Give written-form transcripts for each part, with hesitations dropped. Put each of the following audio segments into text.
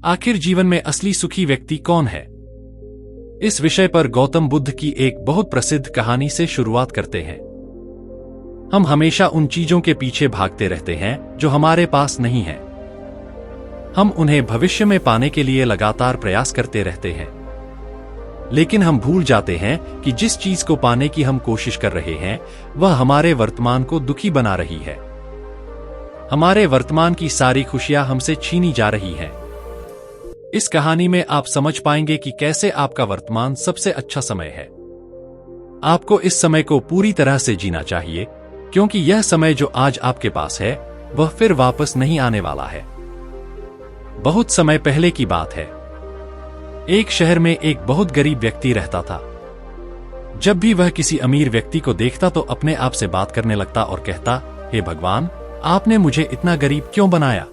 आखिर जीवन में असली सुखी व्यक्ति कौन है? इस विषय पर गौतम बुद्ध की एक बहुत प्रसिद्ध कहानी से शुरुआत करते हैं। हम हमेशा उन चीजों के पीछे भागते रहते हैं जो हमारे पास नहीं है। हम उन्हें भविष्य में पाने के लिए लगातार प्रयास करते रहते हैं, लेकिन हम भूल जाते हैं कि जिस चीज को पाने की हम कोशिश कर रहे हैं वह हमारे वर्तमान को दुखी बना रही है। हमारे वर्तमान की सारी खुशियां हमसे छीनी जा रही हैं। इस कहानी में आप समझ पाएंगे कि कैसे आपका वर्तमान सबसे अच्छा समय है। आपको इस समय को पूरी तरह से जीना चाहिए, क्योंकि यह समय जो आज आपके पास है वह फिर वापस नहीं आने वाला है। बहुत समय पहले की बात है। एक शहर में एक बहुत गरीब व्यक्ति रहता था। जब भी वह किसी अमीर व्यक्ति को देखता तो अपने आप से बात करने लगता और कहता, हे भगवान, आपने मुझे इतना गरीब क्यों बनाया?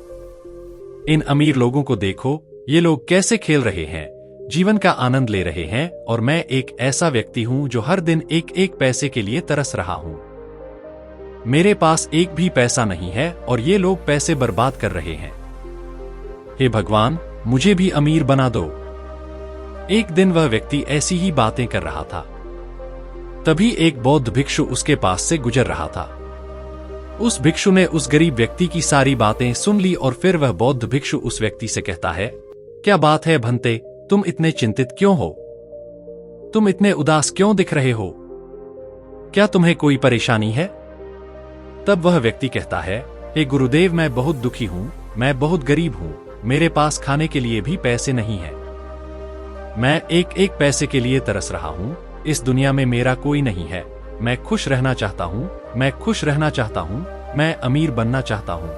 इन अमीर लोगों को देखो, ये लोग कैसे खेल रहे हैं, जीवन का आनंद ले रहे हैं, और मैं एक ऐसा व्यक्ति हूं जो हर दिन एक एक पैसे के लिए तरस रहा हूं। मेरे पास एक भी पैसा नहीं है और ये लोग पैसे बर्बाद कर रहे हैं। हे भगवान, मुझे भी अमीर बना दो। एक दिन वह व्यक्ति ऐसी ही बातें कर रहा था। तभी एक बौद्ध भिक्षु उसके पास से गुजर रहा था। उस भिक्षु ने उस गरीब व्यक्ति की सारी बातें सुन ली और फिर वह बौद्ध भिक्षु उस व्यक्ति से कहता है, क्या बात है भंते, तुम इतने चिंतित क्यों हो? तुम इतने उदास क्यों दिख रहे हो? क्या तुम्हें कोई परेशानी है? तब वह व्यक्ति कहता है, हे गुरुदेव, मैं बहुत दुखी हूं, मैं बहुत गरीब हूं, मेरे पास खाने के लिए भी पैसे नहीं है। मैं एक एक पैसे के लिए तरस रहा हूं। इस दुनिया में मेरा कोई नहीं है। मैं खुश रहना चाहता हूं, मैं खुश रहना चाहता हूं, मैं अमीर बनना चाहता हूं।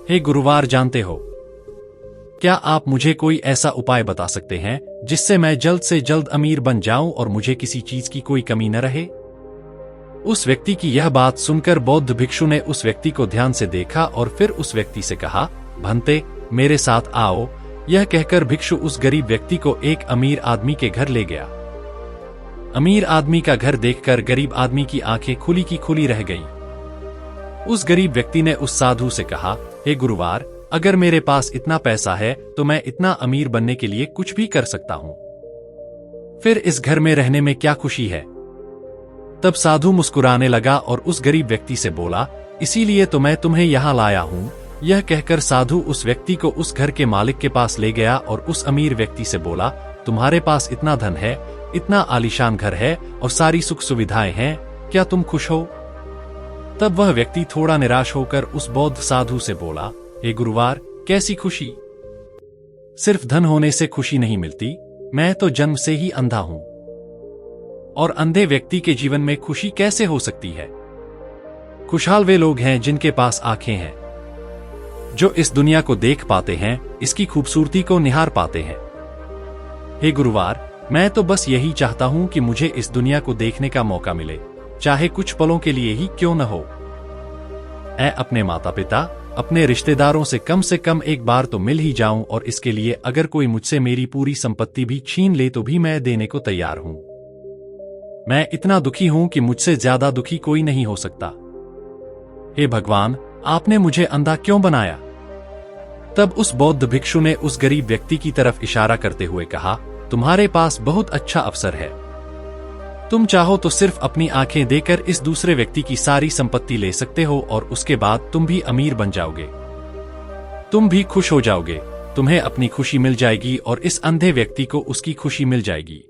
हे गुरुवार, जानते हो, क्या आप मुझे कोई ऐसा उपाय बता सकते हैं जिससे मैं जल्द से जल्द अमीर बन जाऊं और मुझे किसी चीज की कोई कमी न रहे? उस व्यक्ति की यह बात सुनकर बौद्ध भिक्षु ने उस व्यक्ति को ध्यान से देखा और फिर उस व्यक्ति से कहा, भंते, मेरे साथ आओ। यह कहकर भिक्षु उस गरीब व्यक्ति को एक अमीर आदमी के घर ले गया। अमीर आदमी का घर देखकर गरीब आदमी की आंखें खुली की खुली रह गईं। उस गरीब व्यक्ति ने उस साधु से कहा, हे गुरुवार, अगर मेरे पास इतना पैसा है तो मैं इतना अमीर बनने के लिए कुछ भी कर सकता हूं। फिर इस घर में रहने में क्या खुशी है? तब साधु मुस्कुराने लगा और उस गरीब व्यक्ति से बोला, इसीलिए तो मैं तुम्हें यहां लाया हूं। यह कहकर साधु उस व्यक्ति को उस घर के मालिक के पास ले गया और उस अमीर व्यक्ति से बोला, तुम्हारे पास इतना धन है, इतना आलीशान घर है और सारी सुख सुविधाएं हैं, क्या तुम खुश हो? तब वह व्यक्ति थोड़ा निराश होकर उस बौद्ध साधु से बोला, हे गुरुवार, कैसी खुशी? सिर्फ धन होने से खुशी नहीं मिलती। मैं तो जन्म से ही अंधा हूं, और अंधे व्यक्ति के जीवन में खुशी कैसे हो सकती है? खुशहाल वे लोग हैं जिनके पास आंखें हैं, जो इस दुनिया को देख पाते हैं, इसकी खूबसूरती को निहार पाते हैं। हे गुरुवार, मैं तो बस यही चाहता हूं कि मुझे इस दुनिया को देखने का मौका मिले, चाहे कुछ पलों के लिए ही क्यों न हो। मैं अपने माता पिता, अपने रिश्तेदारों से कम एक बार तो मिल ही जाऊं, और इसके लिए अगर कोई मुझसे मेरी पूरी संपत्ति भी छीन ले तो भी मैं देने को तैयार हूं। मैं इतना दुखी हूं कि मुझसे ज्यादा दुखी कोई नहीं हो सकता। हे भगवान, आपने मुझे अंधा क्यों बनाया? तब उस बौद्ध भिक्षु ने उस गरीब व्यक्ति की तरफ इशारा करते हुए कहा, तुम्हारे पास बहुत अच्छा अवसर है। तुम चाहो तो सिर्फ अपनी आंखें देकर इस दूसरे व्यक्ति की सारी संपत्ति ले सकते हो और उसके बाद तुम भी अमीर बन जाओगे। तुम भी खुश हो जाओगे, तुम्हें अपनी खुशी मिल जाएगी और इस अंधे व्यक्ति को उसकी खुशी मिल जाएगी।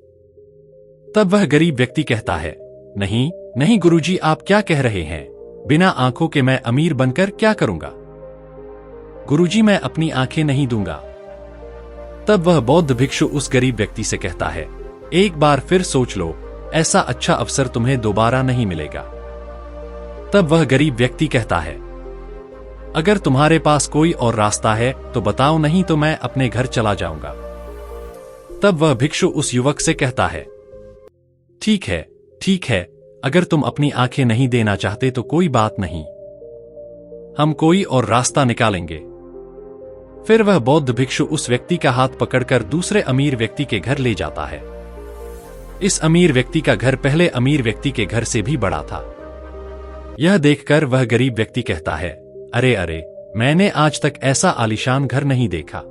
तब वह गरीब व्यक्ति कहता है, नहीं नहीं गुरुजी, आप क्या कह रहे हैं? बिना आंखों के मैं अमीर बनकर क्या करूंगा? गुरुजी, मैं अपनी आंखें नहीं दूंगा। तब वह बौद्ध भिक्षु उस गरीब व्यक्ति से कहता है, एक बार फिर सोच लो, ऐसा अच्छा अवसर तुम्हें दोबारा नहीं मिलेगा। तब वह गरीब व्यक्ति कहता है, अगर तुम्हारे पास कोई और रास्ता है तो बताओ, नहीं तो मैं अपने घर चला जाऊंगा। तब वह भिक्षु उस युवक से कहता है, ठीक है, अगर तुम अपनी आंखें नहीं देना चाहते तो कोई बात नहीं, हम कोई और रास्ता निकालेंगे। फिर वह बौद्ध भिक्षु उस व्यक्ति का हाथ पकड़कर दूसरे अमीर व्यक्ति के घर ले जाता है। इस अमीर व्यक्ति का घर पहले अमीर व्यक्ति के घर से भी बड़ा था। यह देखकर वह गरीब व्यक्ति कहता है, अरे, मैंने आज तक ऐसा आलीशान घर नहीं देखा।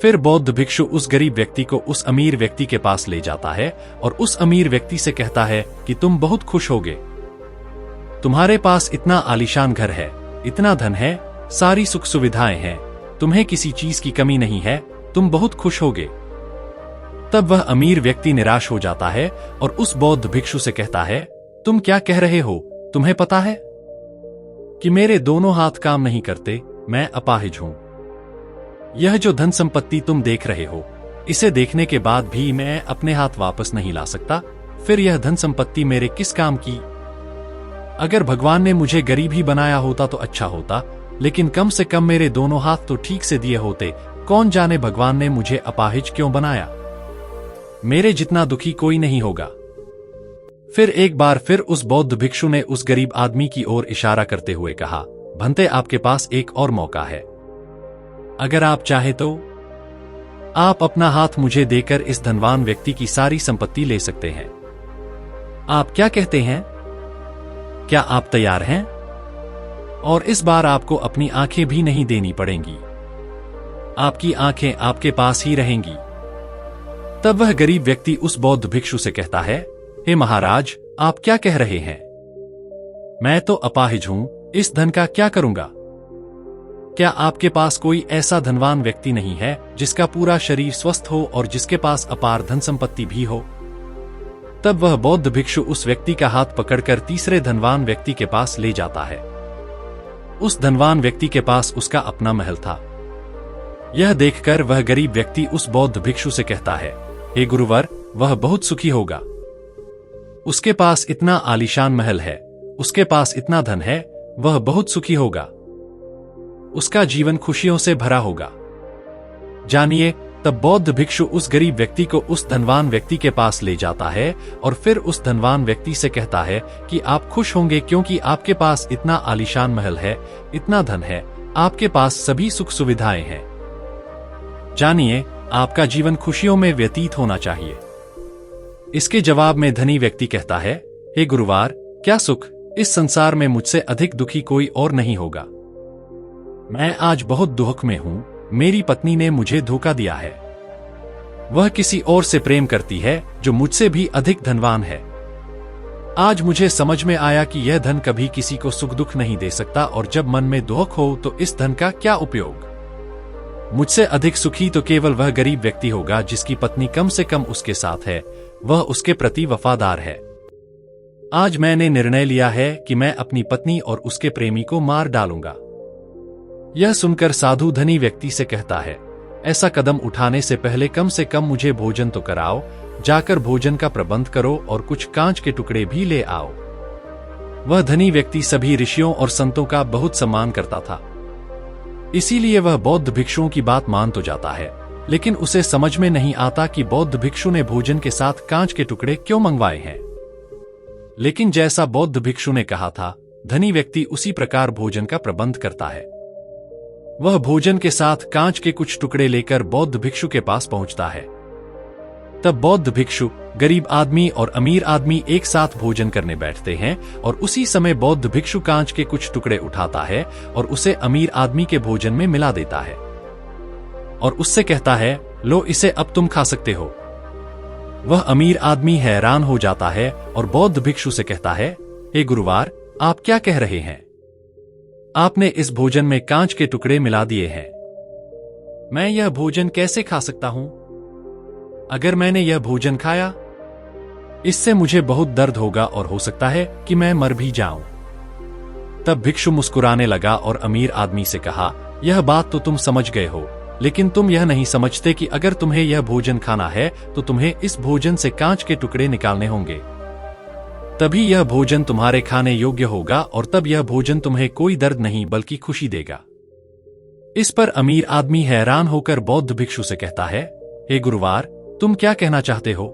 फिर बौद्ध भिक्षु उस गरीब व्यक्ति को उस अमीर व्यक्ति के पास ले जाता है और उस अमीर व्यक्ति से कहता है कि तुम बहुत खुश होगे। तुम्हारे पास इतना आलीशान घर है, इतना धन है, सारी सुख सुविधाएं हैं, तुम्हें किसी चीज की कमी नहीं है, तुम बहुत खुश होगे। तब वह अमीर व्यक्ति निराश हो जाता है और उस बौद्ध भिक्षु से कहता है, तुम क्या कह रहे हो? तुम्हें पता है कि मेरे दोनों हाथ काम नहीं करते, मैं अपाहिज हूं। यह जो धन संपत्ति तुम देख रहे हो, इसे देखने के बाद भी मैं अपने हाथ वापस नहीं ला सकता, फिर यह धन संपत्ति मेरे किस काम की? अगर भगवान ने मुझे गरीब ही बनाया होता तो अच्छा होता, लेकिन कम से कम मेरे दोनों हाथ तो ठीक से दिए होते। कौन जाने भगवान ने मुझे अपाहिज क्यों बनाया? मेरे जितना दुखी कोई नहीं होगा। फिर एक बार फिर उस बौद्ध भिक्षु ने उस गरीब आदमी की ओर इशारा करते हुए कहा, भंते, आपके पास एक और मौका है। अगर आप चाहे तो आप अपना हाथ मुझे देकर इस धनवान व्यक्ति की सारी संपत्ति ले सकते हैं। आप क्या कहते हैं? क्या आप तैयार हैं? और इस बार आपको अपनी आंखें भी नहीं देनी पड़ेंगी, आपकी आंखें आपके पास ही रहेंगी। तब वह गरीब व्यक्ति उस बौद्ध भिक्षु से कहता है, हे महाराज, आप क्या कह रहे हैं? मैं तो अपाहिज हूं, इस धन का क्या करूंगा? क्या आपके पास कोई ऐसा धनवान व्यक्ति नहीं है जिसका पूरा शरीर स्वस्थ हो और जिसके पास अपार धन संपत्ति भी हो? तब वह बौद्ध भिक्षु उस व्यक्ति का हाथ पकड़कर तीसरे धनवान व्यक्ति के पास ले जाता है। उस धनवान व्यक्ति के पास उसका अपना महल था। यह देखकर वह गरीब व्यक्ति उस बौद्ध भिक्षु से कहता है, हे गुरुवर, वह बहुत सुखी होगा। उसके पास इतना आलीशान महल है, उसके पास इतना धन है, वह बहुत सुखी होगा। उसका जीवन खुशियों से भरा होगा। जानिए। तब बौद्ध भिक्षु उस गरीब व्यक्ति को उस धनवान व्यक्ति के पास ले जाता है और फिर उस धनवान व्यक्ति से कहता है कि आप खुश होंगे क्योंकि आपके पास इतना आलीशान महल है, इतना धन है, आपके पास सभी सुख सुविधाएं हैं। जानिए, आपका जीवन खुशियों में व्यतीत होना चाहिए। इसके जवाब में धनी व्यक्ति कहता है, हे गुरुवार, क्या सुख, इस संसार में मुझसे अधिक दुखी कोई और नहीं होगा। मैं आज बहुत दुख में हूं, मेरी पत्नी ने मुझे धोखा दिया है। वह किसी और से प्रेम करती है जो मुझसे भी अधिक धनवान है। आज मुझे समझ में आया कि यह धन कभी किसी को सुख दुख नहीं दे सकता और जब मन में दुख हो तो इस धन का क्या उपयोग। मुझसे अधिक सुखी तो केवल वह गरीब व्यक्ति होगा जिसकी पत्नी कम से कम उसके साथ है, वह उसके प्रति वफादार है। आज मैंने निर्णय लिया है कि मैं अपनी पत्नी और उसके प्रेमी को मार डालूंगा। यह सुनकर साधु धनी व्यक्ति से कहता है, ऐसा कदम उठाने से पहले कम से कम मुझे भोजन तो कराओ, जाकर भोजन का प्रबंध करो और कुछ कांच के टुकड़े भी ले आओ। वह धनी व्यक्ति सभी ऋषियों और संतों का बहुत सम्मान करता था, इसीलिए वह बौद्ध भिक्षुओं की बात मान तो जाता है, लेकिन उसे समझ में नहीं आता कि बौद्ध भिक्षु ने भोजन के साथ कांच के टुकड़े क्यों मंगवाए हैं। लेकिन जैसा बौद्ध भिक्षु ने कहा था, धनी व्यक्ति उसी प्रकार भोजन का प्रबंध करता है। वह भोजन के साथ कांच के कुछ टुकड़े लेकर बौद्ध भिक्षु के पास पहुंचता है। तब बौद्ध भिक्षु, गरीब आदमी और अमीर आदमी एक साथ भोजन करने बैठते हैं और उसी समय बौद्ध भिक्षु कांच के कुछ टुकड़े उठाता है और उसे अमीर आदमी के भोजन में मिला देता है और उससे कहता है, लो, इसे अब तुम खा सकते हो। वह अमीर आदमी हैरान हो जाता है और बौद्ध भिक्षु से कहता है, हे गुरुवार, आप क्या कह रहे हैं? आपने इस भोजन में कांच के टुकड़े मिला दिए हैं। मैं यह भोजन कैसे खा सकता हूं? अगर मैंने यह भोजन खाया, इससे मुझे बहुत दर्द होगा और हो सकता है कि मैं मर भी जाऊं। तब भिक्षु मुस्कुराने लगा और अमीर आदमी से कहा, यह बात तो तुम समझ गए हो, लेकिन तुम यह नहीं समझते कि अगर तुम्हें यह भोजन खाना है तो तुम्हें इस भोजन से कांच के टुकड़े निकालने होंगे। तभी यह भोजन तुम्हारे खाने योग्य होगा और तब यह भोजन तुम्हें कोई दर्द नहीं बल्कि खुशी देगा। इस पर अमीर आदमी हैरान होकर बौद्ध भिक्षु से कहता है, हे गुरुवार, तुम क्या कहना चाहते हो?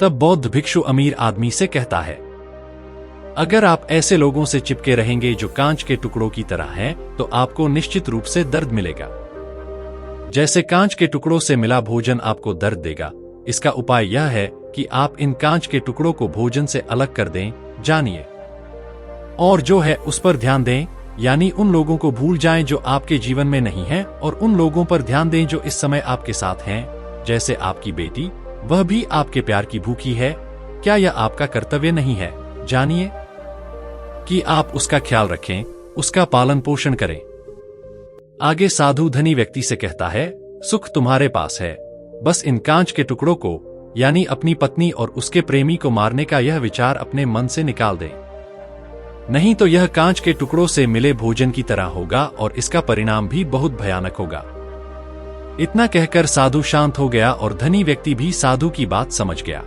तब बौद्ध भिक्षु अमीर आदमी से कहता है, अगर आप ऐसे लोगों से चिपके रहेंगे जो कांच के टुकड़ों की तरह हैं, तो आपको निश्चित रूप से दर्द मिलेगा। जैसे कांच के टुकड़ों से मिला भोजन आपको दर्द देगा, इसका उपाय यह है कि आप इन कांच के टुकड़ों को भोजन से अलग कर दें, जानिए। और जो है उस पर ध्यान दें, यानी उन लोगों को भूल जाएं जो आपके जीवन में नहीं हैं और उन लोगों पर ध्यान दें जो इस समय आपके साथ हैं, जैसे आपकी बेटी, वह भी आपके प्यार की भूखी है। क्या यह आपका कर्तव्य नहीं है? जानिए कि आप उसका ख्याल रखें, उसका पालन पोषण करें। आगे साधु धनी व्यक्ति से कहता है, सुख तुम्हारे पास है, बस इन कांच के टुकड़ों को, यानी अपनी पत्नी और उसके प्रेमी को मारने का यह विचार अपने मन से निकाल दें, नहीं तो यह कांच के टुकड़ों से मिले भोजन की तरह होगा और इसका परिणाम भी बहुत भयानक होगा। इतना कहकर साधु शांत हो गया और धनी व्यक्ति भी साधु की बात समझ गया।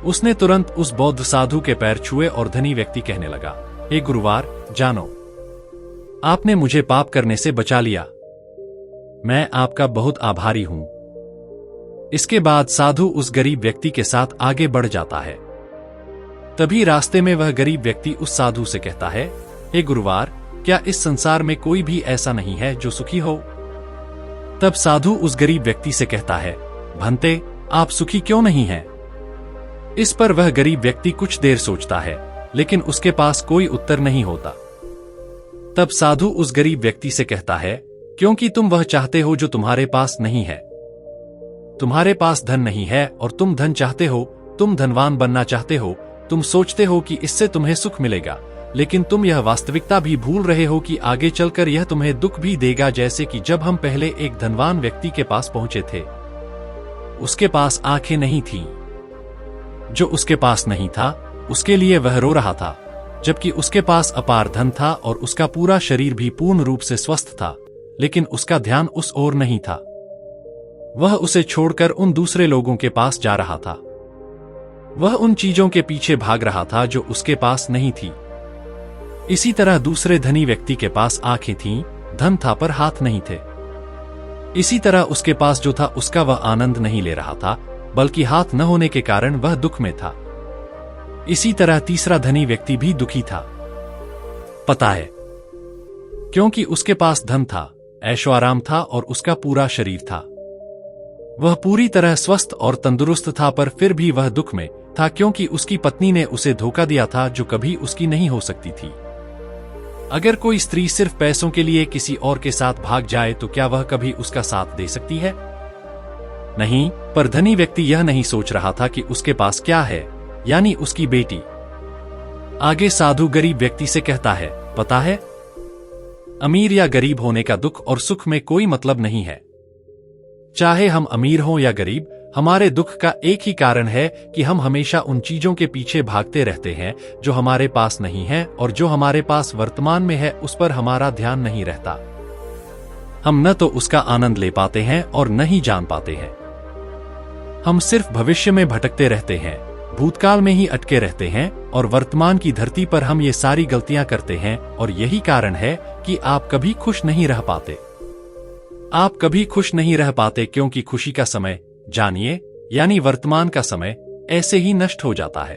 उसने तुरंत उस बौद्ध साधु के पैर छुए और धनी व्यक्ति कहने लगा, हे गुरुवार, जानो, आपने मुझे पाप करने से बचा लिया। मैं आपका बहुत आभारी हूं। इसके बाद साधु उस गरीब व्यक्ति के साथ आगे बढ़ जाता है। तभी रास्ते में वह गरीब व्यक्ति उस साधु से कहता है, हे गुरुवार, क्या इस संसार में कोई भी ऐसा नहीं है जो सुखी हो? तब साधु उस गरीब व्यक्ति से कहता है, भंते, आप सुखी क्यों नहीं हैं? इस पर वह गरीब व्यक्ति कुछ देर सोचता है, लेकिन उसके पास कोई उत्तर नहीं होता। तब साधु उस गरीब व्यक्ति से कहता है, क्योंकि तुम वह चाहते हो जो तुम्हारे पास नहीं है। तुम्हारे पास धन नहीं है और तुम धन चाहते हो, तुम धनवान बनना चाहते हो, तुम सोचते हो कि इससे तुम्हें सुख मिलेगा, लेकिन तुम यह वास्तविकता भी भूल रहे हो कि आगे चलकर यह तुम्हें दुख भी देगा। जैसे कि जब हम पहले एक धनवान व्यक्ति के पास पहुंचे थे, उसके पास आंखें नहीं थीं। जो उसके पास नहीं था, उसके लिए वह रो रहा था, जबकि उसके पास अपार धन था और उसका पूरा शरीर भी पूर्ण रूप से स्वस्थ था, लेकिन उसका ध्यान उस ओर नहीं था। वह उसे छोड़कर उन दूसरे लोगों के पास जा रहा था। वह उन चीजों के पीछे भाग रहा था जो उसके पास नहीं थी। इसी तरह दूसरे धनी व्यक्ति के पास आंखें थीं, धन था पर हाथ नहीं थे। इसी तरह उसके पास जो था उसका वह आनंद नहीं ले रहा था, बल्कि हाथ न होने के कारण वह दुख में था। इसी तरह तीसरा धनी व्यक्ति भी दुखी था। पता है, क्योंकि उसके पास धन था, ऐशो आराम था और उसका पूरा शरीर था। वह पूरी तरह स्वस्थ और तंदुरुस्त था, पर फिर भी वह दुख में था क्योंकि उसकी पत्नी ने उसे धोखा दिया था जो कभी उसकी नहीं हो सकती थी। अगर कोई स्त्री सिर्फ पैसों के लिए किसी और के साथ भाग जाए तो क्या वह कभी उसका साथ दे सकती है? नहीं, पर धनी व्यक्ति यह नहीं सोच रहा था कि उसके पास क्या है, यानी उसकी बेटी। आगे साधु गरीब व्यक्ति से कहता है, पता है, अमीर या गरीब होने का दुख और सुख में कोई मतलब नहीं है। चाहे हम अमीर हों या गरीब, हमारे दुख का एक ही कारण है कि हम हमेशा उन चीजों के पीछे भागते रहते हैं जो हमारे पास नहीं है, और जो हमारे पास वर्तमान में है उस पर हमारा ध्यान नहीं रहता। हम न तो उसका आनंद ले पाते हैं और न ही जान पाते हैं। हम सिर्फ भविष्य में भटकते रहते हैं, भूतकाल में ही अटके रहते हैं, और वर्तमान की धरती पर हम ये सारी गलतियां करते हैं। और यही कारण है कि आप कभी खुश नहीं रह पाते। आप कभी खुश नहीं रह पाते क्योंकि खुशी का समय, जानिए, यानी वर्तमान का समय, ऐसे ही नष्ट हो जाता है।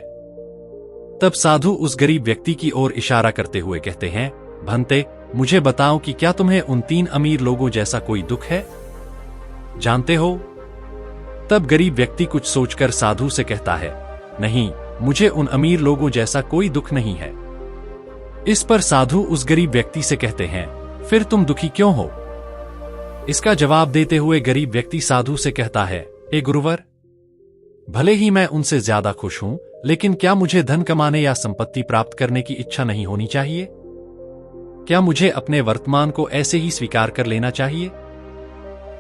तब साधु उस गरीब व्यक्ति की ओर इशारा करते हुए कहते हैं, भंते, मुझे बताओ कि क्या तुम्हें उन 3 अमीर लोगों जैसा कोई दुख है? जानते हो? तब गरीब व्यक्ति कुछ सोचकर साधु से कहता है, नहीं, मुझे उन अमीर लोगों जैसा कोई दुख नहीं है। इस पर साधु उस गरीब व्यक्ति से कहते हैं, फिर तुम दुखी क्यों हो? इसका जवाब देते हुए गरीब व्यक्ति साधु से कहता है, हे गुरुवर, भले ही मैं उनसे ज्यादा खुश हूं, लेकिन क्या मुझे धन कमाने या संपत्ति प्राप्त करने की इच्छा नहीं होनी चाहिए? क्या मुझे अपने वर्तमान को ऐसे ही स्वीकार कर लेना चाहिए?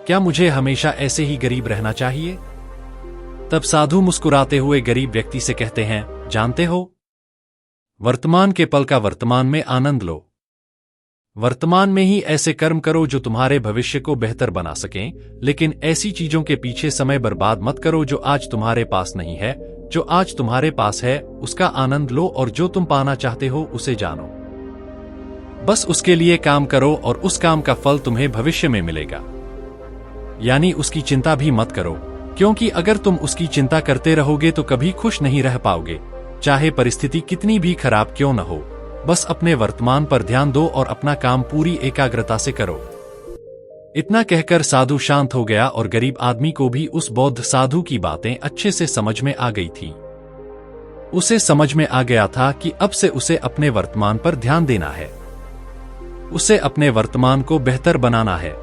क्या मुझे हमेशा ऐसे ही गरीब रहना चाहिए? तब साधु मुस्कुराते हुए गरीब व्यक्ति से कहते हैं, जानते हो, वर्तमान के पल का वर्तमान में आनंद लो। वर्तमान में ही ऐसे कर्म करो जो तुम्हारे भविष्य को बेहतर बना सकें, लेकिन ऐसी चीजों के पीछे समय बर्बाद मत करो जो आज तुम्हारे पास नहीं है। जो आज तुम्हारे पास है उसका आनंद लो, और जो तुम पाना चाहते हो उसे जानो। बस उसके लिए काम करो और उस काम का फल तुम्हें भविष्य में मिलेगा। यानी उसकी चिंता भी मत करो, क्योंकि अगर तुम उसकी चिंता करते रहोगे तो कभी खुश नहीं रह पाओगे, चाहे परिस्थिति कितनी भी खराब क्यों न हो। बस अपने वर्तमान पर ध्यान दो और अपना काम पूरी एकाग्रता से करो। इतना कहकर साधु शांत हो गया और गरीब आदमी को भी उस बौद्ध साधु की बातें अच्छे से समझ में आ गई थी। उसे समझ में आ गया था कि अब से उसे अपने वर्तमान पर ध्यान देना है। उसे अपने वर्तमान को बेहतर बनाना है।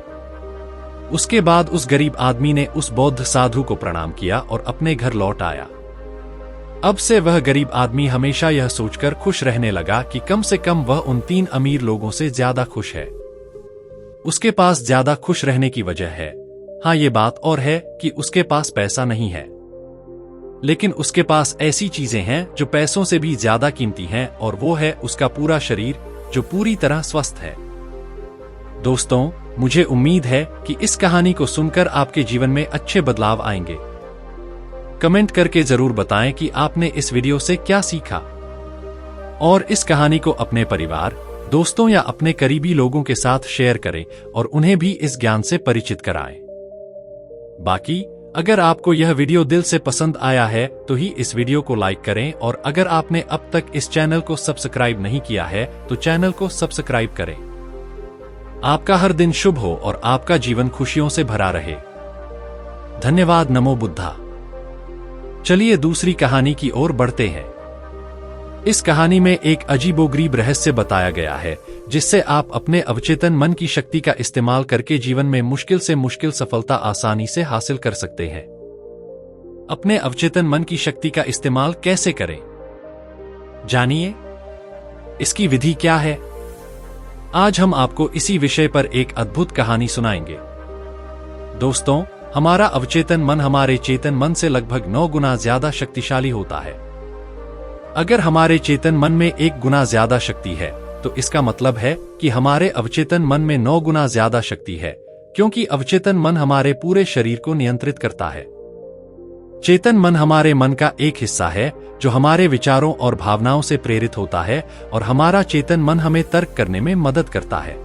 उसके बाद उस गरीब आदमी ने उस बौद्ध साधु को प्रणाम किया और अपने घर लौट आया। अब से वह गरीब आदमी हमेशा यह सोचकर खुश रहने लगा कि कम से कम वह उन 3 अमीर लोगों से ज्यादा खुश है। उसके पास ज्यादा खुश रहने की वजह है। हाँ, ये बात और है कि उसके पास पैसा नहीं है, लेकिन उसके पास ऐसी चीजें हैं जो पैसों से भी ज्यादा कीमती हैं, और वो है उसका पूरा शरीर जो पूरी तरह स्वस्थ है। दोस्तों, मुझे उम्मीद है कि इस कहानी को सुनकर आपके जीवन में अच्छे बदलाव आएंगे। कमेंट करके जरूर बताएं कि आपने इस वीडियो से क्या सीखा, और इस कहानी को अपने परिवार, दोस्तों या अपने करीबी लोगों के साथ शेयर करें और उन्हें भी इस ज्ञान से परिचित कराएं। बाकी अगर आपको यह वीडियो दिल से पसंद आया है तो ही इस वीडियो को लाइक करें, और अगर आपने अब तक इस चैनल को सब्सक्राइब नहीं किया है तो चैनल को सब्सक्राइब करें। आपका हर दिन शुभ हो और आपका जीवन खुशियों से भरा रहे। धन्यवाद। नमो बुद्धा। चलिए दूसरी कहानी की ओर बढ़ते हैं। इस कहानी में एक अजीबोगरीब रहस्य बताया गया है, जिससे आप अपने अवचेतन मन की शक्ति का इस्तेमाल करके जीवन में मुश्किल से मुश्किल सफलता आसानी से हासिल कर सकते हैं। अपने अवचेतन मन की शक्ति का इस्तेमाल कैसे करें, जानिए। इसकी विधि क्या है? आज हम आपको इसी विषय पर एक अद्भुत कहानी सुनाएंगे। दोस्तों, हमारा अवचेतन मन हमारे चेतन मन से लगभग 9 गुना ज्यादा शक्तिशाली होता है। अगर हमारे चेतन मन में 1 गुना ज्यादा शक्ति है तो इसका मतलब है कि हमारे अवचेतन मन में 9 गुना ज्यादा शक्ति है, क्योंकि अवचेतन मन हमारे पूरे शरीर को नियंत्रित करता है। चेतन मन हमारे मन का एक हिस्सा है जो हमारे विचारों और भावनाओं से प्रेरित होता है, और हमारा चेतन मन हमें तर्क करने में मदद करता है।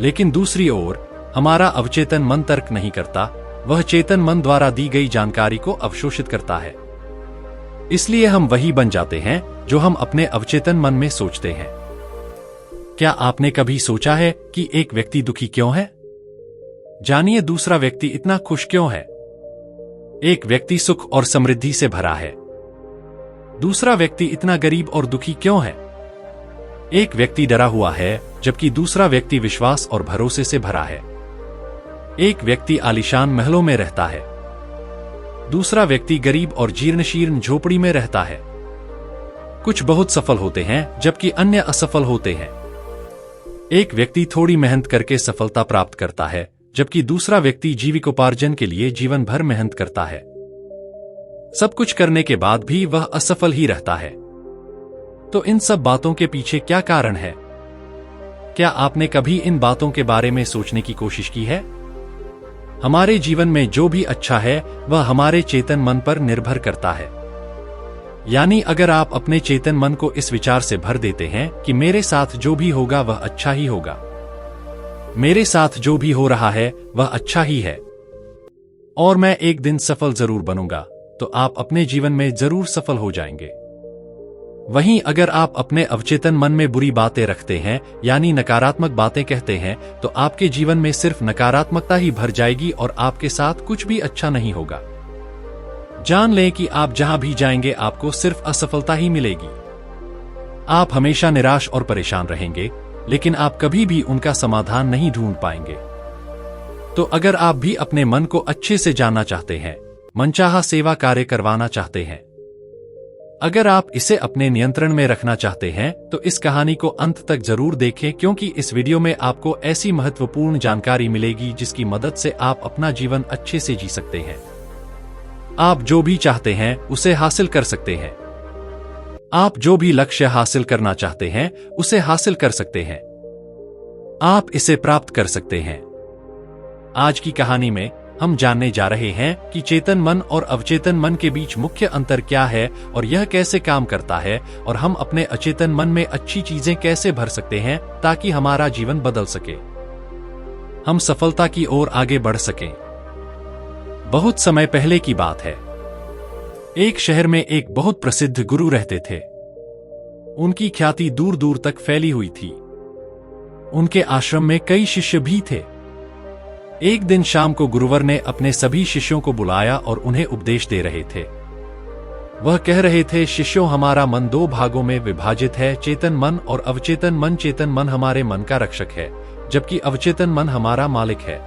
लेकिन दूसरी ओर हमारा अवचेतन मन तर्क नहीं करता, वह चेतन मन द्वारा दी गई जानकारी को अवशोषित करता है। इसलिए हम वही बन जाते हैं जो हम अपने अवचेतन मन में सोचते हैं। क्या आपने कभी सोचा है कि एक व्यक्ति दुखी क्यों है? जानिए दूसरा व्यक्ति इतना खुश क्यों है। एक व्यक्ति सुख और समृद्धि से भरा है, दूसरा व्यक्ति इतना गरीब और दुखी क्यों है? एक व्यक्ति डरा हुआ है जबकि दूसरा व्यक्ति विश्वास और भरोसे से भरा है। एक व्यक्ति आलीशान महलों में रहता है, दूसरा व्यक्ति गरीब और जीर्ण-शीर्ण झोपड़ी में रहता है। कुछ बहुत सफल होते हैं जबकि अन्य असफल होते हैं। एक व्यक्ति थोड़ी मेहनत करके सफलता प्राप्त करता है, जबकि दूसरा व्यक्ति जीविकोपार्जन के लिए जीवन भर मेहनत करता है। सब कुछ करने के बाद भी वह असफल ही रहता है। तो इन सब बातों के पीछे क्या कारण है? क्या आपने कभी इन बातों के बारे में सोचने की कोशिश की है? हमारे जीवन में जो भी अच्छा है वह हमारे चेतन मन पर निर्भर करता है। यानी अगर आप अपने चेतन मन को इस विचार से भर देते हैं कि मेरे साथ जो भी होगा वह अच्छा ही होगा, मेरे साथ जो भी हो रहा है वह अच्छा ही है, और मैं एक दिन सफल जरूर बनूंगा, तो आप अपने जीवन में जरूर सफल हो जाएंगे। वहीं अगर आप अपने अवचेतन मन में बुरी बातें रखते हैं, यानी नकारात्मक बातें कहते हैं, तो आपके जीवन में सिर्फ नकारात्मकता ही भर जाएगी और आपके साथ कुछ भी अच्छा नहीं होगा। जान लें कि आप जहां भी जाएंगे आपको सिर्फ असफलता ही मिलेगी। आप हमेशा निराश और परेशान रहेंगे, लेकिन आप कभी भी उनका समाधान नहीं ढूंढ पाएंगे। तो अगर आप भी अपने मन को अच्छे से जानना चाहते हैं, मनचाहा सेवा कार्य करवाना चाहते हैं, अगर आप इसे अपने नियंत्रण में रखना चाहते हैं, तो इस कहानी को अंत तक जरूर देखें, क्योंकि इस वीडियो में आपको ऐसी महत्वपूर्ण जानकारी मिलेगी जिसकी मदद से आप अपना जीवन अच्छे से जी सकते हैं। आप जो भी चाहते हैं उसे हासिल कर सकते हैं। आप जो भी लक्ष्य हासिल करना चाहते हैं उसे हासिल कर सकते हैं। आप इसे प्राप्त कर सकते हैं। आज की कहानी में हम जानने जा रहे हैं कि चेतन मन और अवचेतन मन के बीच मुख्य अंतर क्या है और यह कैसे काम करता है, और हम अपने अचेतन मन में अच्छी चीजें कैसे भर सकते हैं ताकि हमारा जीवन बदल सके, हम सफलता की ओर आगे बढ़ सकें। बहुत समय पहले की बात है। एक शहर में एक बहुत प्रसिद्ध गुरु रहते थे। उनकी ख्याति दूर दूर तक फैली हुई थी। उनके आश्रम में कई शिष्य भी थे। एक दिन शाम को गुरुवर ने अपने सभी शिष्यों को बुलाया और उन्हें उपदेश दे रहे थे। वह कह रहे थे, शिष्यों, हमारा मन दो भागों में विभाजित है, चेतन मन और अवचेतन मन। चेतन मन हमारे मन का रक्षक है, जबकि अवचेतन मन हमारा मालिक है।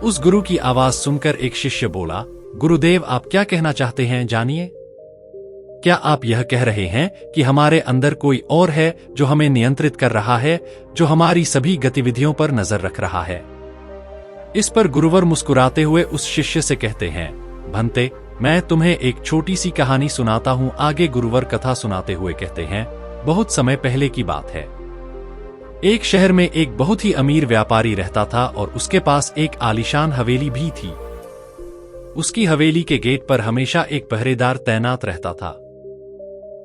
उस गुरु की आवाज सुनकर एक शिष्य बोला, गुरुदेव, आप क्या कहना चाहते हैं, जानिए। क्या आप यह कह रहे हैं कि हमारे अंदर कोई और है जो हमें नियंत्रित कर रहा है, जो हमारी सभी गतिविधियों पर नजर रख रहा है? इस पर गुरुवर मुस्कुराते हुए उस शिष्य से कहते हैं, भंते, मैं तुम्हें एक छोटी सी कहानी सुनाता हूं। आगे गुरुवर कथा सुनाते हुए कहते हैं, बहुत समय पहले की बात है। एक शहर में एक बहुत ही अमीर व्यापारी रहता था और उसके पास एक आलीशान हवेली भी थी। उसकी हवेली के गेट पर हमेशा एक पहरेदार तैनात रहता था,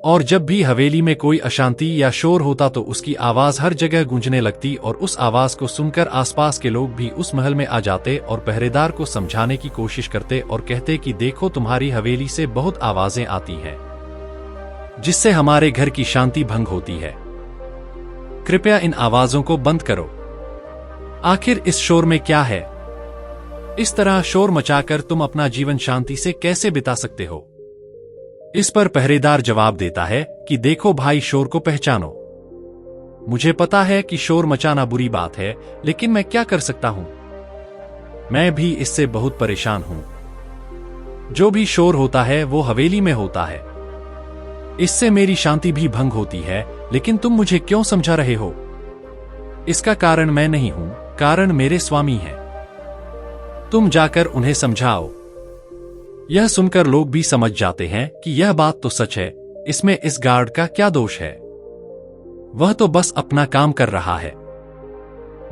और जब भी हवेली में कोई अशांति या शोर होता तो उसकी आवाज हर जगह गूंजने लगती, और उस आवाज को सुनकर आसपास के लोग भी उस महल में आ जाते और पहरेदार को समझाने की कोशिश करते और कहते कि देखो, तुम्हारी हवेली से बहुत आवाजें आती हैं, जिससे हमारे घर की शांति भंग होती है। कृपया इन आवाजों को बंद करो। आखिर इस शोर में क्या है? इस तरह शोर मचाकर तुम अपना जीवन शांति से कैसे बिता सकते हो? इस पर पहरेदार जवाब देता है कि देखो भाई, शोर को पहचानो। मुझे पता है कि शोर मचाना बुरी बात है, लेकिन मैं क्या कर सकता हूं? मैं भी इससे बहुत परेशान हूं। जो भी शोर होता है वो हवेली में होता है, इससे मेरी शांति भी भंग होती है। लेकिन तुम मुझे क्यों समझा रहे हो? इसका कारण मैं नहीं हूं, कारण मेरे स्वामी हैं। तुम जाकर उन्हें समझाओ। यह सुनकर लोग भी समझ जाते हैं कि यह बात तो सच है, इसमें इस गार्ड का क्या दोष है? वह तो बस अपना काम कर रहा है।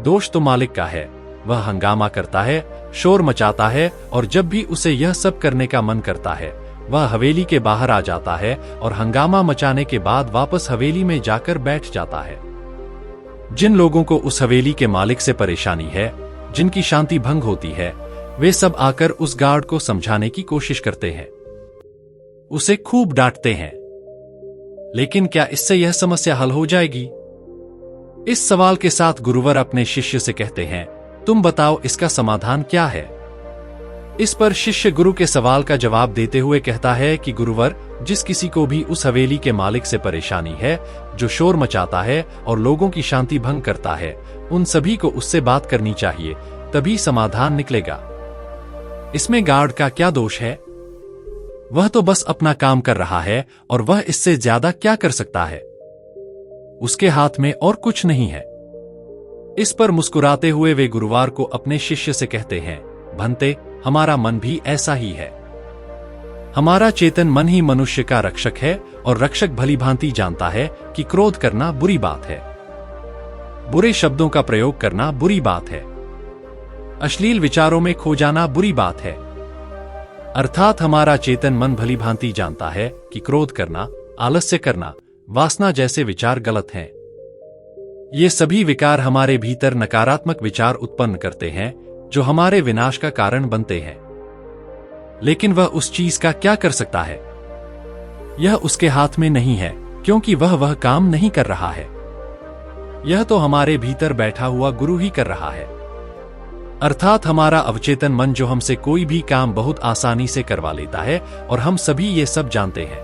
दोष तो मालिक का है। वह हंगामा करता है, शोर मचाता है, और जब भी उसे यह सब करने का मन करता है, वह हवेली के बाहर आ जाता है और हंगामा मचाने के बाद वापस हवेली में जाकर बैठ जाता है। जिन लोगों को उस हवेली के मालिक से परेशानी है, जिनकी शांति भंग होती है, वे सब आकर उस गार्ड को समझाने की कोशिश करते हैं, उसे खूब डांटते हैं। लेकिन क्या इससे यह समस्या हल हो जाएगी? इस सवाल के साथ गुरुवर अपने शिष्य से कहते हैं, तुम बताओ, इसका समाधान क्या है? इस पर शिष्य गुरु के सवाल का जवाब देते हुए कहता है कि गुरुवर, जिस किसी को भी उस हवेली के मालिक से परेशानी है, जो शोर मचाता है और लोगों की शांति भंग करता है, उन सभी को उससे बात करनी चाहिए, तभी समाधान निकलेगा। इसमें गार्ड का क्या दोष है? वह तो बस अपना काम कर रहा है, और वह इससे ज्यादा क्या कर सकता है? उसके हाथ में और कुछ नहीं है। इस पर मुस्कुराते हुए वे गुरुवार को अपने शिष्य से कहते हैं, भंते, हमारा मन भी ऐसा ही है। हमारा चेतन मन ही मनुष्य का रक्षक है, और रक्षक भलीभांति जानता है कि क्रोध करना बुरी बात है, बुरे शब्दों का प्रयोग करना बुरी बात है, अश्लील विचारों में खो जाना बुरी बात है। अर्थात हमारा चेतन मन भलीभांति जानता है कि क्रोध करना, आलस्य करना, वासना जैसे विचार गलत हैं। ये सभी विकार हमारे भीतर नकारात्मक विचार उत्पन्न करते हैं, जो हमारे विनाश का कारण बनते हैं। लेकिन वह उस चीज का क्या कर सकता है? यह उसके हाथ में नहीं है, क्योंकि वह काम नहीं कर रहा है। यह तो हमारे भीतर बैठा हुआ गुरु ही कर रहा है। अर्थात हमारा अवचेतन मन, जो हमसे कोई भी काम बहुत आसानी से करवा लेता है, और हम सभी ये सब जानते हैं।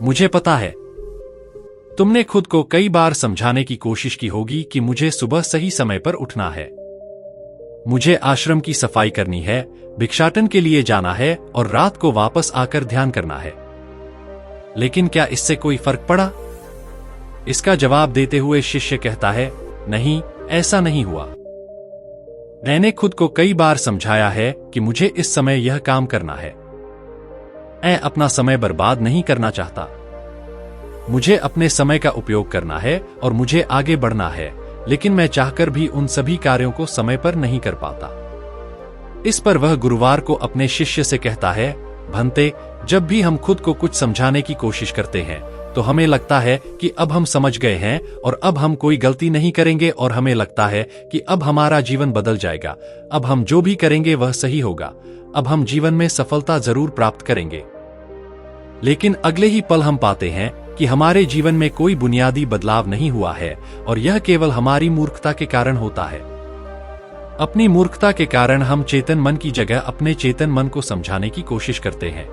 मुझे पता है, तुमने खुद को कई बार समझाने की कोशिश की होगी कि मुझे सुबह सही समय पर उठना है, मुझे आश्रम की सफाई करनी है, भिक्षाटन के लिए जाना है, और रात को वापस आकर ध्यान करना है। लेकिन क्या इससे कोई फर्क पड़ा? इसका जवाब देते हुए शिष्य कहता है, नहीं, ऐसा नहीं हुआ। मैंने खुद को कई बार समझाया है कि मुझे इस समय यह काम करना है। मैं अपना समय बर्बाद नहीं करना चाहता। मुझे अपने समय का उपयोग करना है और मुझे आगे बढ़ना है, लेकिन मैं चाहकर भी उन सभी कार्यों को समय पर नहीं कर पाता। इस पर वह गुरुवार को अपने शिष्य से कहता है, भंते, जब भी हम खुद को कुछ समझाने की कोशिश करते हैं तो हमें लगता है कि अब हम समझ गए हैं और अब हम कोई गलती नहीं करेंगे, और हमें लगता है कि अब हमारा जीवन बदल जाएगा, अब हम जो भी करेंगे वह सही होगा, अब हम जीवन में सफलता जरूर प्राप्त करेंगे। लेकिन अगले ही पल हम पाते हैं कि हमारे जीवन में कोई बुनियादी बदलाव नहीं हुआ है, और यह केवल हमारी मूर्खता के कारण होता है। अपनी मूर्खता के कारण हम चेतन मन की जगह अपने चेतन मन को समझाने की कोशिश करते हैं।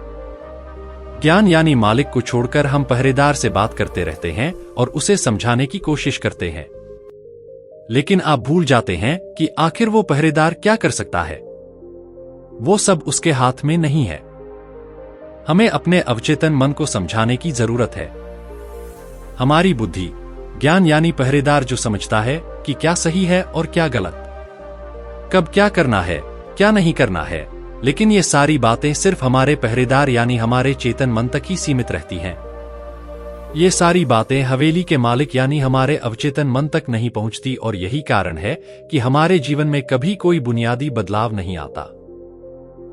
ज्ञान यानी मालिक को छोड़कर हम पहरेदार से बात करते रहते हैं और उसे समझाने की कोशिश करते हैं, लेकिन आप भूल जाते हैं कि आखिर वो पहरेदार क्या कर सकता है। वो सब उसके हाथ में नहीं है। हमें अपने अवचेतन मन को समझाने की जरूरत है। हमारी बुद्धि, ज्ञान यानी पहरेदार जो समझता है कि क्या सही है और क्या गलत, कब क्या करना है, क्या नहीं करना है, लेकिन ये सारी बातें सिर्फ हमारे पहरेदार यानी हमारे चेतन मन तक ही सीमित रहती हैं। ये सारी बातें हवेली के मालिक यानी हमारे अवचेतन मन तक नहीं पहुंचती और यही कारण है कि हमारे जीवन में कभी कोई बुनियादी बदलाव नहीं आता।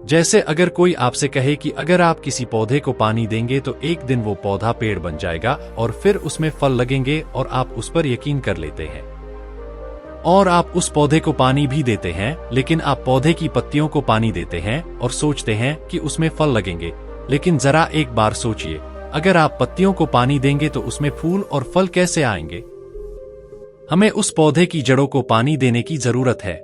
जैसे अगर कोई आपसे कहे कि अगर आप किसी पौधे को पानी देंगे तो एक दिन वो पौधा पेड़ बन जाएगा और फिर उसमें फल लगेंगे, और आप उस पर यकीन कर लेते हैं और आप उस पौधे को पानी भी देते हैं, लेकिन आप पौधे की पत्तियों को पानी देते हैं और सोचते हैं कि उसमें फल लगेंगे। लेकिन जरा एक बार सोचिए, अगर आप पत्तियों को पानी देंगे तो उसमें फूल और फल कैसे आएंगे? हमें उस पौधे की जड़ों को पानी देने की जरूरत है।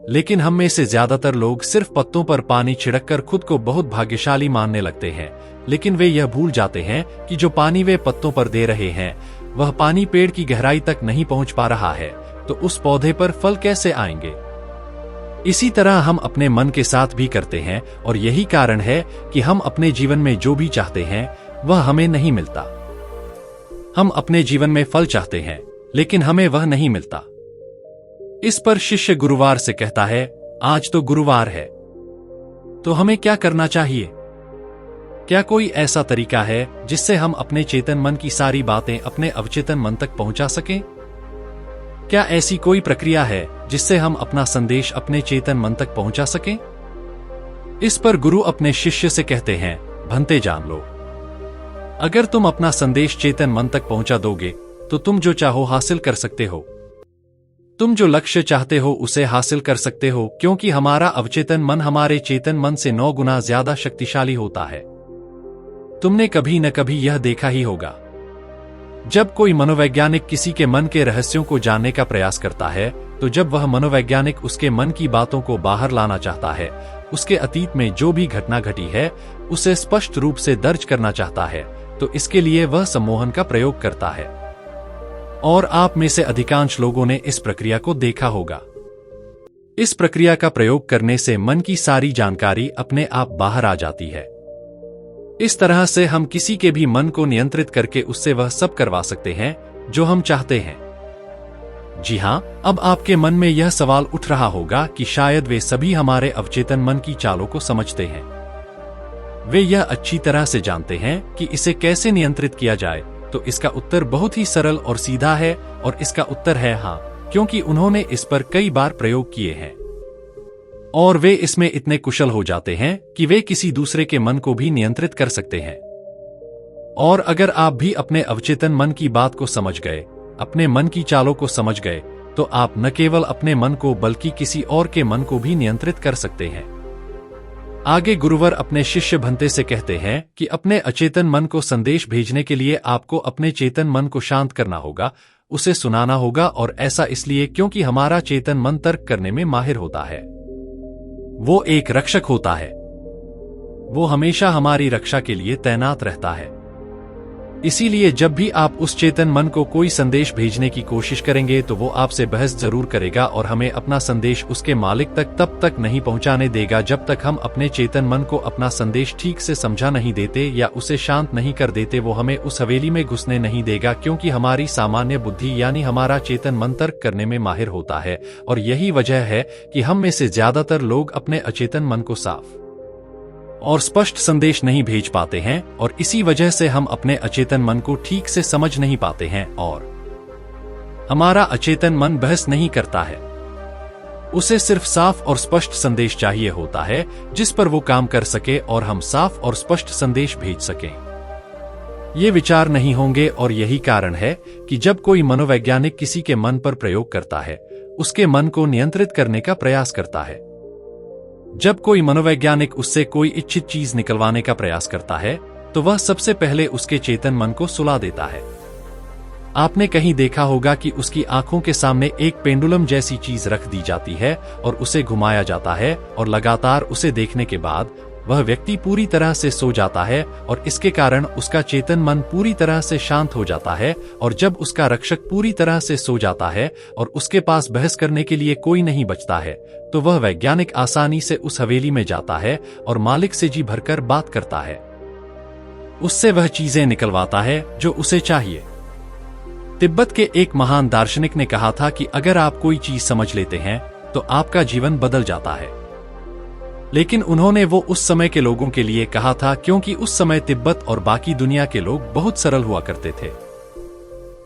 लेकिन हम में से ज्यादातर लोग सिर्फ पत्तों पर पानी छिड़ककर खुद को बहुत भाग्यशाली मानने लगते हैं, लेकिन वे यह भूल जाते हैं कि जो पानी वे पत्तों पर दे रहे हैं वह पानी पेड़ की गहराई तक नहीं पहुंच पा रहा है, तो उस पौधे पर फल कैसे आएंगे? इसी तरह हम अपने मन के साथ भी करते हैं, और यही कारण है कि हम अपने जीवन में जो भी चाहते हैं वह हमें नहीं मिलता। हम अपने जीवन में फल चाहते हैं, लेकिन हमें वह नहीं मिलता। इस पर शिष्य गुरुवार से कहता है, आज तो गुरुवार है, तो हमें क्या करना चाहिए? क्या कोई ऐसा तरीका है जिससे हम अपने चेतन मन की सारी बातें अपने अवचेतन मन तक पहुंचा सकें? क्या ऐसी कोई प्रक्रिया है जिससे हम अपना संदेश अपने चेतन मन तक पहुंचा सकें? इस पर गुरु अपने शिष्य से कहते हैं, भंते जान लो, अगर तुम अपना संदेश चेतन मन तक पहुंचा दोगे तो तुम जो चाहो हासिल कर सकते हो। तुम जो लक्ष्य चाहते हो उसे हासिल कर सकते हो, क्योंकि हमारा अवचेतन मन हमारे चेतन मन से 9 गुना ज्यादा शक्तिशाली होता है। तुमने कभी न कभी यह देखा ही होगा, जब कोई मनोवैज्ञानिक किसी के मन के रहस्यों को जानने का प्रयास करता है, तो जब वह मनोवैज्ञानिक उसके मन की बातों को बाहर लाना चाहता है, उसके अतीत में जो भी घटना घटी है उसे स्पष्ट रूप से दर्ज करना चाहता है, तो इसके लिए वह सम्मोहन का प्रयोग करता है। और आप में से अधिकांश लोगों ने इस प्रक्रिया को देखा होगा। इस प्रक्रिया का प्रयोग करने से मन की सारी जानकारी अपने आप बाहर आ जाती है। इस तरह से हम किसी के भी मन को नियंत्रित करके उससे वह सब करवा सकते हैं जो हम चाहते हैं। जी हां, अब आपके मन में यह सवाल उठ रहा होगा कि शायद वे सभी हमारे अवचेतन मन की चालों को समझते हैं। वे यह अच्छी तरह से जानते हैं कि इसे कैसे नियंत्रित किया जाए। तो इसका उत्तर बहुत ही सरल और सीधा है, और इसका उत्तर है हाँ, क्योंकि उन्होंने इस पर कई बार प्रयोग किए हैं और वे इसमें इतने कुशल हो जाते हैं कि वे किसी दूसरे के मन को भी नियंत्रित कर सकते हैं। और अगर आप भी अपने अवचेतन मन की बात को समझ गए, अपने मन की चालों को समझ गए, तो आप न केवल अपने मन को बल्कि किसी और के मन को भी नियंत्रित कर सकते हैं। आगे गुरुवर अपने शिष्य भंते से कहते हैं कि अपने अचेतन मन को संदेश भेजने के लिए आपको अपने चेतन मन को शांत करना होगा, उसे सुनाना होगा, और ऐसा इसलिए क्योंकि हमारा चेतन मन तर्क करने में माहिर होता है। वो एक रक्षक होता है। वो हमेशा हमारी रक्षा के लिए तैनात रहता है। इसीलिए जब भी आप उस चेतन मन को कोई संदेश भेजने की कोशिश करेंगे तो वो आपसे बहस जरूर करेगा और हमें अपना संदेश उसके मालिक तक तब तक नहीं पहुंचाने देगा जब तक हम अपने चेतन मन को अपना संदेश ठीक से समझा नहीं देते या उसे शांत नहीं कर देते। वो हमें उस हवेली में घुसने नहीं देगा, क्योंकि हमारी सामान्य बुद्धि यानी हमारा चेतन मन तर्क करने में माहिर होता है। और यही वजह है कि हम में से ज्यादातर लोग अपने अचेतन मन को साफ और स्पष्ट संदेश नहीं भेज पाते हैं, और इसी वजह से हम अपने अचेतन मन को ठीक से समझ नहीं पाते हैं और हमारा अचेतन मन बहस नहीं करता है। उसे सिर्फ साफ और स्पष्ट संदेश चाहिए होता है जिस पर वो काम कर सके और हम साफ और स्पष्ट संदेश भेज सकें। ये विचार नहीं होंगे, और यही कारण है कि जब कोई मनोवैज्ञानिक किसी के मन पर प्रयोग करता है, उसके मन को नियंत्रित करने का प्रयास करता है। जब कोई मनोवैज्ञानिक उससे कोई इच्छित चीज निकलवाने का प्रयास करता है, तो वह सबसे पहले उसके चेतन मन को सुला देता है। आपने कहीं देखा होगा कि उसकी आंखों के सामने एक पेंडुलम जैसी चीज रख दी जाती है और उसे घुमाया जाता है, और लगातार उसे देखने के बाद वह व्यक्ति पूरी तरह से सो जाता है और इसके कारण उसका चेतन मन पूरी तरह से शांत हो जाता है। और जब उसका रक्षक पूरी तरह से सो जाता है और उसके पास बहस करने के लिए कोई नहीं बचता है, तो वह वैज्ञानिक आसानी से उस हवेली में जाता है और मालिक से जी भरकर बात करता है। उससे वह चीजें निकलवाता है जो उसे चाहिए। तिब्बत के एक महान दार्शनिक ने कहा था कि अगर आप कोई चीज समझ लेते हैं तो आपका जीवन बदल जाता है। लेकिन उन्होंने वो उस समय के लोगों के लिए कहा था, क्योंकि उस समय तिब्बत और बाकी दुनिया के लोग बहुत सरल हुआ करते थे।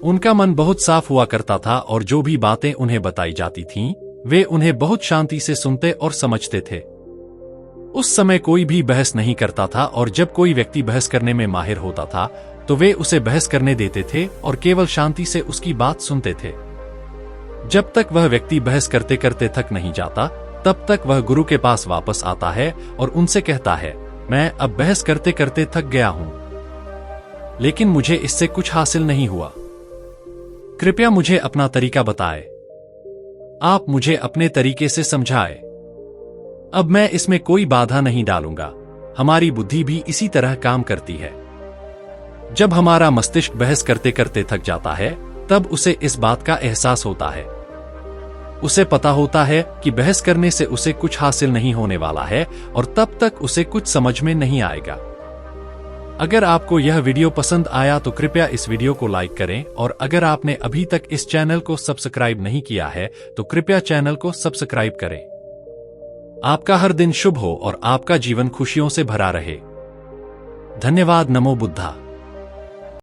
उनका मन बहुत साफ हुआ करता था और जो भी बातें उन्हें बताई जाती थीं, वे उन्हें बहुत शांति से सुनते और समझते थे। उस समय कोई भी बहस नहीं करता था और जब कोई व्यक्ति बहस करने में माहिर होता था तो वे उसे बहस करने देते थे और केवल शांति से उसकी बात सुनते थे। जब तक वह व्यक्ति बहस करते करते थक नहीं जाता, तब तक वह गुरु के पास वापस आता है और उनसे कहता है, मैं अब बहस करते करते थक गया हूं, लेकिन मुझे इससे कुछ हासिल नहीं हुआ। कृपया मुझे अपना तरीका बताएं। आप मुझे अपने तरीके से समझाएं। अब मैं इसमें कोई बाधा नहीं डालूंगा। हमारी बुद्धि भी इसी तरह काम करती है। जब हमारा मस्तिष्क बहस करते करते थक जाता है, तब उसे इस बात का एहसास होता है। उसे पता होता है कि बहस करने से उसे कुछ हासिल नहीं होने वाला है और तब तक उसे कुछ समझ में नहीं आएगा। अगर आपको यह वीडियो पसंद आया तो कृपया इस वीडियो को लाइक करें और अगर आपने अभी तक इस चैनल को सब्सक्राइब नहीं किया है तो कृपया चैनल को सब्सक्राइब करें। आपका हर दिन शुभ हो और आपका जीवन खुशियों से भरा रहे। धन्यवाद। नमो बुद्धा।